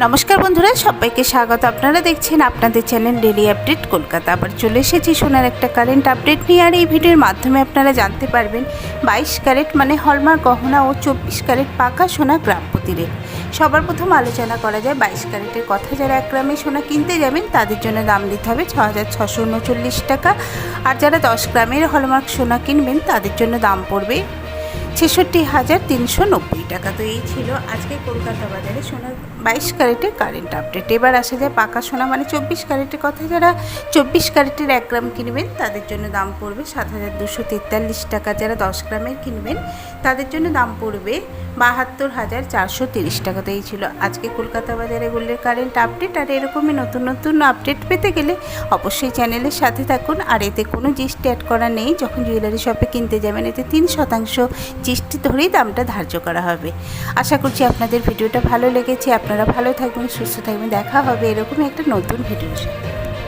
নমস্কার বন্ধুরা, সবাইকে স্বাগত। আপনারা দেখছেন আপনাদের চ্যানেল ডেলি আপডেট কলকাতা। আবার চলে এসেছি সোনার একটা কারেন্ট আপডেট নিয়ে। আর এই ভিডিওর মাধ্যমে আপনারা জানতে পারবেন 22 ক্যারেট মানে হলমার্ক গহনা ও 24 ক্যারেট পাকা সোনা গ্রাম প্রতি রেট। সবার প্রথম আলোচনা করা যায় 22 ক্যারেটের কথা। যারা 1 গ্রামে সোনা কিনতে যাবেন তাদের জন্য দাম দিতে হবে 6,639 টাকা। আর যারা 10 গ্রামের হলমার্ক সোনা কিনবেন তাদের জন্য দাম পড়বে 66,390 টাকা। তো এই ছিল আজকে কলকাতা বাজারে সোনার 22 ক্যারেটের কারেন্ট আপডেট। এবার আসা যায় পাকা সোনা মানে 24 ক্যারেটের কথা। যারা 24 ক্যারেটের 1 গ্রাম কিনবেন তাদের জন্য দাম পড়বে 7,243 টাকা। যারা 10 গ্রামের কিনবেন তাদের জন্য দাম পড়বে 72,430 টাকা। তো এই ছিল আজকে কলকাতা বাজারে গোল্ডের কারেন্ট আপডেট। আর এরকমই নতুন নতুন আপডেট পেতে গেলে অবশ্যই চ্যানেলের সাথে থাকুন। আর এতে কোনো জিএসটি অ্যাড করা নেই। যখন জুয়েলারি শপে কিনতে যাবেন এতে 3% জিএসটি ধরেই দামটা ধার্য করা হবে। আশা করছি আপনাদের ভিডিওটা ভালো লেগেছে। আপনারা ভালো থাকবেন, সুস্থ থাকবেন। দেখা হবে এরকমই একটা নতুন ভিডিওর সাথে।